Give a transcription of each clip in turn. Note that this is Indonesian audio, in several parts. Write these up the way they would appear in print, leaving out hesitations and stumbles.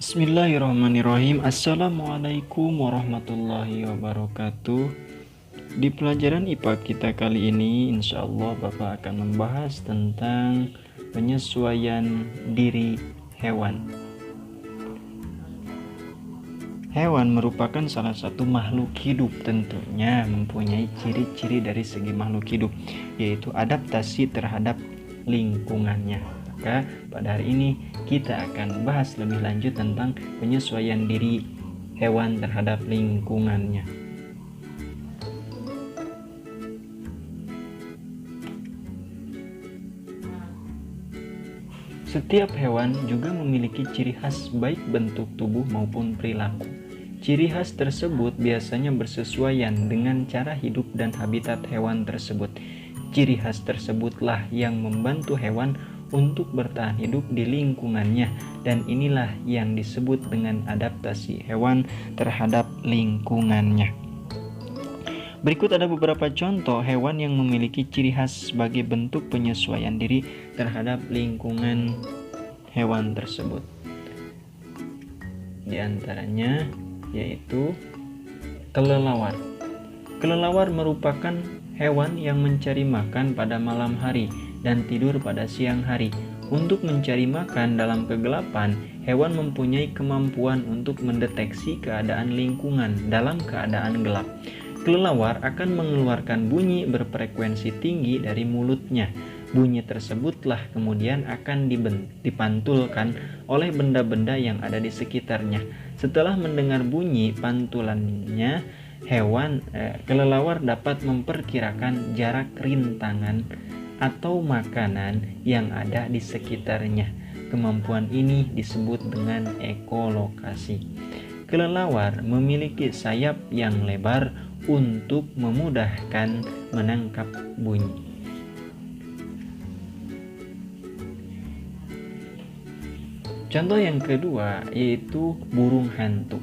Bismillahirrahmanirrahim. Assalamualaikum warahmatullahi wabarakatuh. Di pelajaran IPA kita kali ini, insya Allah Bapak akan membahas tentang penyesuaian diri hewan. Hewan merupakan salah satu makhluk hidup, tentunya mempunyai ciri-ciri dari segi makhluk hidup, yaitu adaptasi terhadap lingkungannya. Maka pada hari ini kita akan bahas lebih lanjut tentang penyesuaian diri hewan terhadap lingkungannya. Setiap hewan juga memiliki ciri khas baik bentuk tubuh maupun perilaku. Ciri khas tersebut biasanya bersesuaian dengan cara hidup dan habitat hewan tersebut. Ciri khas tersebutlah yang membantu hewan untuk bertahan hidup di lingkungannya, dan inilah yang disebut dengan adaptasi hewan terhadap lingkungannya. Berikut ada beberapa contoh hewan yang memiliki ciri khas sebagai bentuk penyesuaian diri terhadap lingkungan hewan tersebut. Di antaranya yaitu kelelawar. Kelelawar merupakan hewan yang mencari makan pada malam hari dan tidur pada siang hari. Untuk mencari makan dalam kegelapan, hewan mempunyai kemampuan untuk mendeteksi keadaan lingkungan dalam keadaan gelap. Kelelawar akan mengeluarkan bunyi berfrekuensi tinggi dari mulutnya. Bunyi tersebutlah kemudian akan dipantulkan oleh benda-benda yang ada di sekitarnya. Setelah mendengar bunyi pantulannya, kelelawar dapat memperkirakan jarak rintangan atau makanan yang ada di sekitarnya. Kemampuan ini disebut dengan ekolokasi. Kelelawar memiliki sayap yang lebar untuk memudahkan menangkap bunyi. Contoh yang kedua yaitu burung hantu,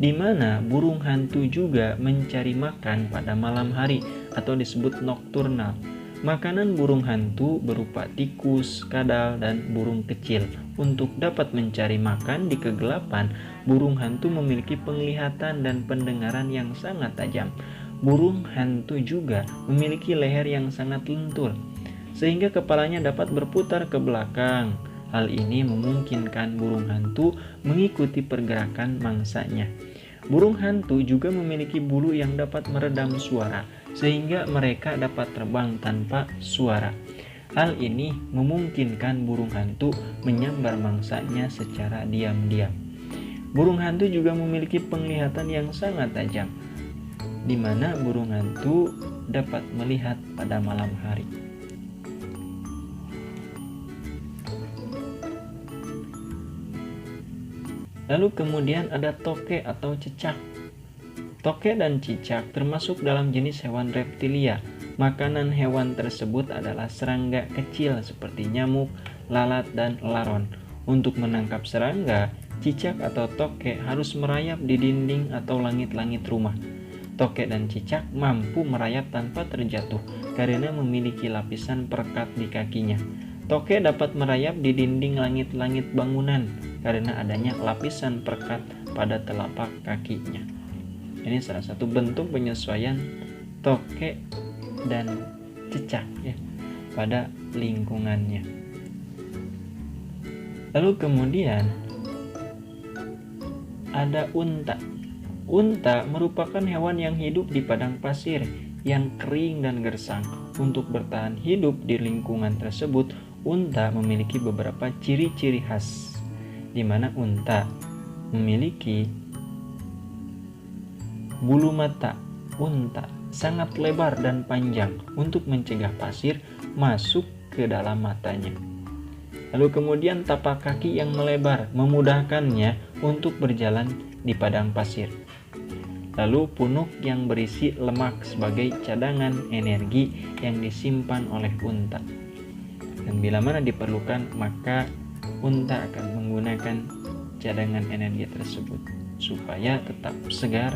di mana burung hantu juga mencari makan pada malam hari atau disebut nokturnal. Makanan burung hantu berupa tikus, kadal, dan burung kecil. Untuk dapat mencari makan di kegelapan, burung hantu memiliki penglihatan dan pendengaran yang sangat tajam. Burung hantu juga memiliki leher yang sangat lentur, sehingga kepalanya dapat berputar ke belakang. Hal ini memungkinkan burung hantu mengikuti pergerakan mangsanya. Burung hantu juga memiliki bulu yang dapat meredam suara, sehingga mereka dapat terbang tanpa suara. Hal ini memungkinkan burung hantu menyambar mangsanya secara diam-diam. Burung hantu juga memiliki penglihatan yang sangat tajam, di mana burung hantu dapat melihat pada malam hari. Lalu kemudian ada toke atau cicak. Toke dan cicak termasuk dalam jenis hewan reptilia. Makanan hewan tersebut adalah serangga kecil seperti nyamuk, lalat, dan laron. Untuk menangkap serangga, cicak atau toke harus merayap di dinding atau langit-langit rumah. Toke dan cicak mampu merayap tanpa terjatuh karena memiliki lapisan perekat di kakinya. Toke dapat merayap di dinding langit-langit bangunan karena adanya lapisan perekat pada telapak kakinya. Ini salah satu bentuk penyesuaian toke dan cicak ya, pada lingkungannya. Lalu kemudian ada unta. Unta merupakan hewan yang hidup di padang pasir yang kering dan gersang. Untuk bertahan hidup di lingkungan tersebut, unta memiliki beberapa ciri-ciri khas, di mana unta memiliki bulu mata. Unta sangat lebar dan panjang untuk mencegah pasir masuk ke dalam matanya. Lalu kemudian tapak kaki yang melebar memudahkannya untuk berjalan di padang pasir. Lalu punuk yang berisi lemak sebagai cadangan energi yang disimpan oleh unta. Dan bila mana diperlukan, maka unta akan menggunakan cadangan energi tersebut supaya tetap segar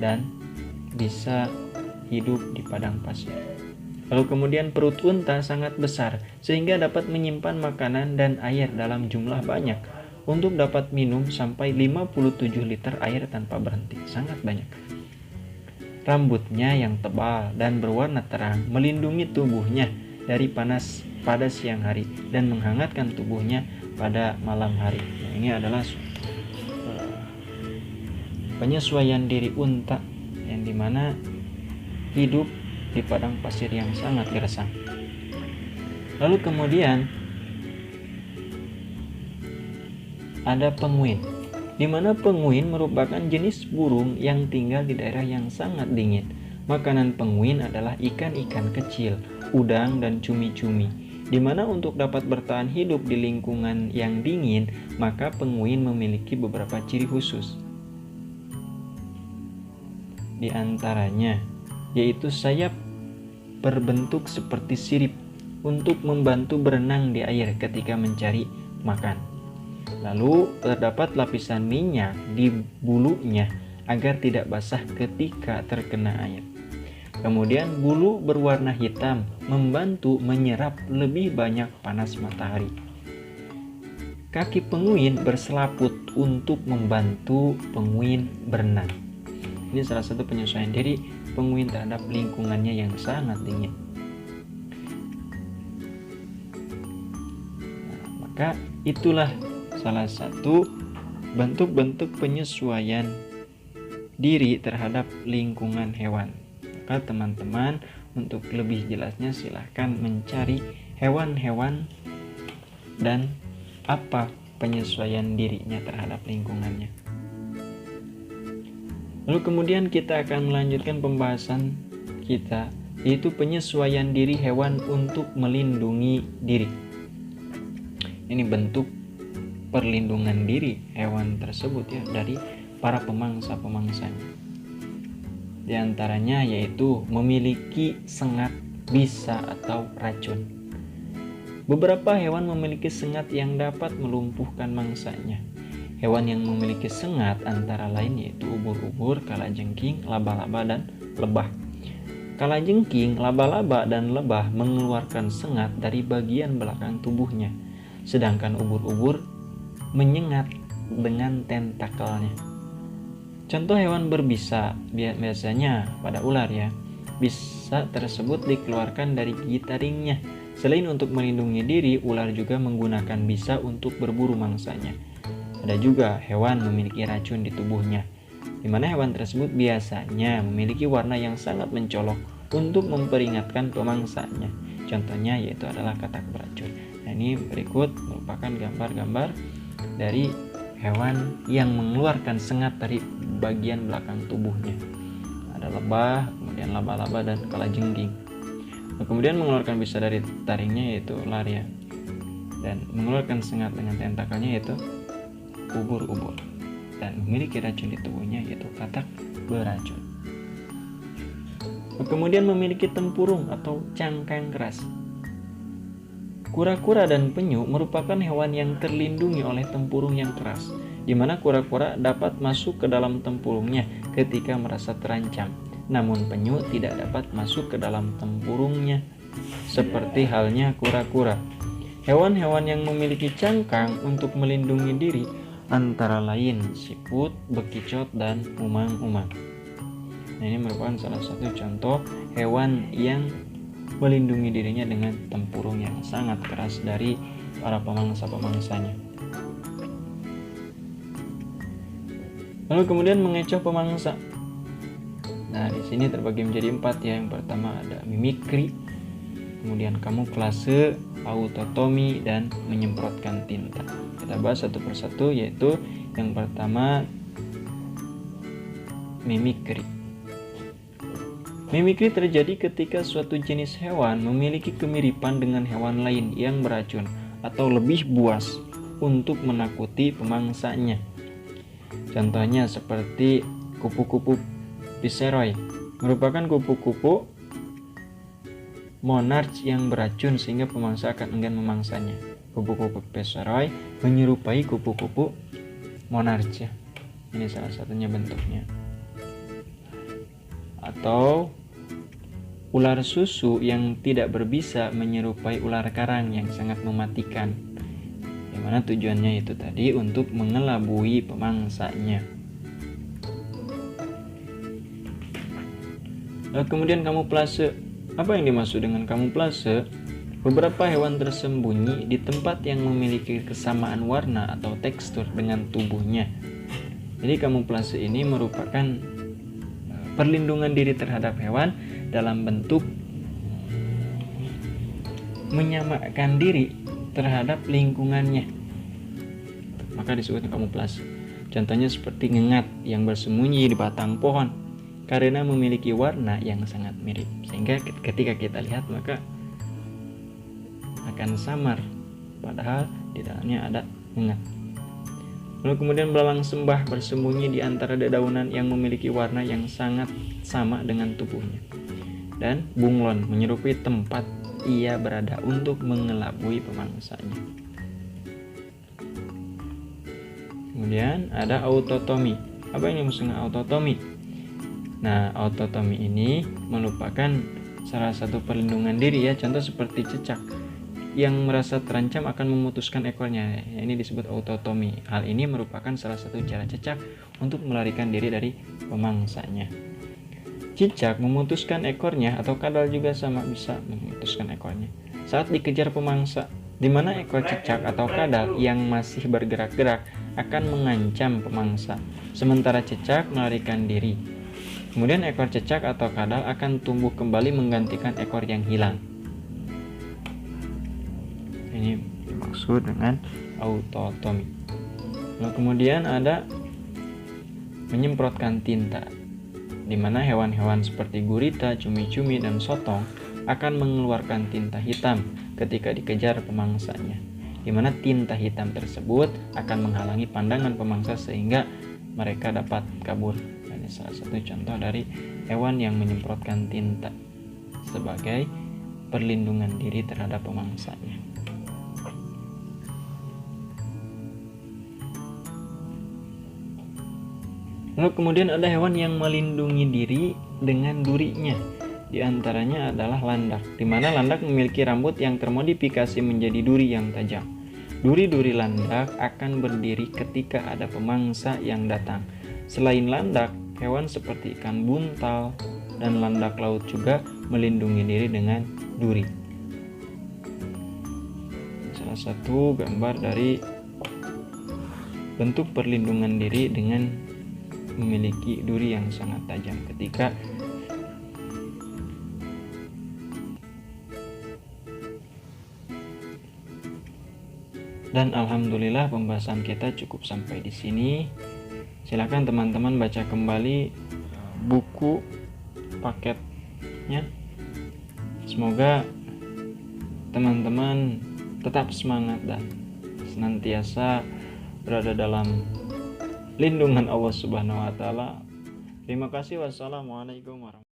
dan bisa hidup di padang pasir. Lalu kemudian perut unta sangat besar sehingga dapat menyimpan makanan dan air dalam jumlah banyak. untuk dapat minum sampai 57 liter air tanpa berhenti. Sangat banyak. Rambutnya yang tebal dan berwarna terang melindungi tubuhnya dari panas pada siang hari dan menghangatkan tubuhnya pada malam hari. Nah, ini adalah penyesuaian diri unta yang dimana hidup di padang pasir yang sangat gersang. Lalu kemudian ada penguin, di mana penguin merupakan jenis burung yang tinggal di daerah yang sangat dingin. Makanan penguin adalah ikan-ikan kecil, udang dan cumi-cumi. Di mana untuk dapat bertahan hidup di lingkungan yang dingin, maka penguin memiliki beberapa ciri khusus. Di antaranya yaitu sayap berbentuk seperti sirip untuk membantu berenang di air ketika mencari makan. Lalu terdapat lapisan minyak di bulunya agar tidak basah ketika terkena air. Kemudian bulu berwarna hitam membantu menyerap lebih banyak panas matahari. Kaki penguin berselaput untuk membantu penguin berenang. Ini salah satu penyesuaian diri penguin terhadap lingkungannya yang sangat dingin. Nah, maka itulah salah satu bentuk-bentuk penyesuaian diri terhadap lingkungan hewan. Maka teman-teman untuk lebih jelasnya silahkan mencari hewan-hewan dan apa penyesuaian dirinya terhadap lingkungannya. Lalu kemudian kita akan melanjutkan pembahasan kita, yaitu penyesuaian diri hewan untuk melindungi diri. Ini bentuk perlindungan diri hewan tersebut ya dari para pemangsa-pemangsanya. Di antaranya yaitu memiliki sengat, bisa atau racun. Beberapa hewan memiliki sengat yang dapat melumpuhkan mangsanya. Hewan yang memiliki sengat antara lain yaitu ubur-ubur, kalajengking, laba-laba, dan lebah. Kalajengking, laba-laba, dan lebah mengeluarkan sengat dari bagian belakang tubuhnya, sedangkan ubur-ubur menyengat dengan tentakelnya. Contoh hewan berbisa biasanya pada ular ya. Bisa tersebut dikeluarkan dari gigi taringnya. Selain untuk melindungi diri, ular juga menggunakan bisa untuk berburu mangsanya. Ada juga hewan memiliki racun di tubuhnya, di mana hewan tersebut biasanya memiliki warna yang sangat mencolok untuk memperingatkan pemangsanya. Contohnya yaitu adalah katak beracun. Nah, ini berikut merupakan gambar-gambar dari hewan yang mengeluarkan sengat dari bagian belakang tubuhnya. Ada lebah, kemudian laba-laba, dan kalajengking. Nah, kemudian mengeluarkan bisa dari taringnya yaitu ular ya, dan mengeluarkan sengat dengan tentakelnya yaitu ubur-ubur, dan memiliki racun di tubuhnya yaitu katak beracun. Kemudian memiliki tempurung atau cangkang keras. Kura-kura dan penyu merupakan hewan yang terlindungi oleh tempurung yang keras, di mana kura-kura dapat masuk ke dalam tempurungnya ketika merasa terancam, namun penyu tidak dapat masuk ke dalam tempurungnya, seperti halnya kura-kura. Hewan-hewan yang memiliki cangkang untuk melindungi diri antara lain siput, bekicot, dan umang-umang. Nah, ini merupakan salah satu contoh hewan yang melindungi dirinya dengan tempurung yang sangat keras dari para pemangsa-pemangsanya. Lalu kemudian mengecoh pemangsa. Nah, di sini terbagi menjadi 4 ya. Yang pertama ada mimikri, kemudian kamuflase, autotomi, dan menyemprotkan tinta. Kita bahas satu persatu, yaitu yang pertama mimikri. Mimikri terjadi ketika suatu jenis hewan memiliki kemiripan dengan hewan lain yang beracun atau lebih buas untuk menakuti pemangsanya. Contohnya seperti kupu-kupu Viceroy, merupakan kupu-kupu monarch yang beracun sehingga pemangsa akan enggan memangsanya. Kupu-kupu Viceroy menyerupai kupu-kupu monarch ya. Ini salah satunya bentuknya. Atau ular susu yang tidak berbisa menyerupai ular karang yang sangat mematikan. Yang dimana tujuannya itu tadi untuk mengelabui pemangsanya. Kemudian kamuflase. Apa yang dimaksud dengan kamuflase? Beberapa hewan tersembunyi di tempat yang memiliki kesamaan warna atau tekstur dengan tubuhnya. Jadi kamuflase ini merupakan perlindungan diri terhadap hewan dalam bentuk menyamakan diri terhadap lingkungannya, maka disebut kamuflase. Contohnya seperti ngengat yang bersembunyi di batang pohon karena memiliki warna yang sangat mirip, sehingga ketika kita lihat maka akan samar, padahal di dalamnya ada ngengat. Lalu kemudian belalang sembah bersembunyi di antara dedaunan yang memiliki warna yang sangat sama dengan tubuhnya. Dan bunglon menyerupai tempat ia berada untuk mengelabui pemangsanya. Kemudian ada autotomi. Apa yang dimaksud dengan autotomi? Nah, autotomi ini merupakan salah satu perlindungan diri ya. Contoh seperti cecak yang merasa terancam akan memutuskan ekornya. Ini disebut autotomi. Hal ini merupakan salah satu cara cecak untuk melarikan diri dari pemangsanya. Cicak memutuskan ekornya, atau kadal juga sama bisa memutuskan ekornya saat dikejar pemangsa, di mana ekor cicak atau kadal yang masih bergerak-gerak akan mengancam pemangsa, sementara cicak melarikan diri. Kemudian ekor cicak atau kadal akan tumbuh kembali menggantikan ekor yang hilang. Ini dimaksud dengan autotomi. Lalu kemudian ada menyemprotkan tinta, di mana hewan-hewan seperti gurita, cumi-cumi, dan sotong akan mengeluarkan tinta hitam ketika dikejar pemangsanya, di mana tinta hitam tersebut akan menghalangi pandangan pemangsa sehingga mereka dapat kabur. Ini salah satu contoh dari hewan yang menyemprotkan tinta sebagai perlindungan diri terhadap pemangsanya. Lalu kemudian ada hewan yang melindungi diri dengan durinya. Di antaranya adalah landak, di mana landak memiliki rambut yang termodifikasi menjadi duri yang tajam. Duri-duri landak akan berdiri ketika ada pemangsa yang datang. Selain landak, hewan seperti ikan buntal dan landak laut juga melindungi diri dengan duri. Salah satu gambar dari bentuk perlindungan diri dengan memiliki duri yang sangat tajam ketika dan alhamdulillah pembahasan kita cukup sampai di sini. Silakan teman-teman baca kembali buku paketnya. Semoga teman-teman tetap semangat dan senantiasa berada dalam lindungan Allah Subhanahu wa taala. Terima kasih. Wassalamualaikum warahmatullahi wabarakatuh.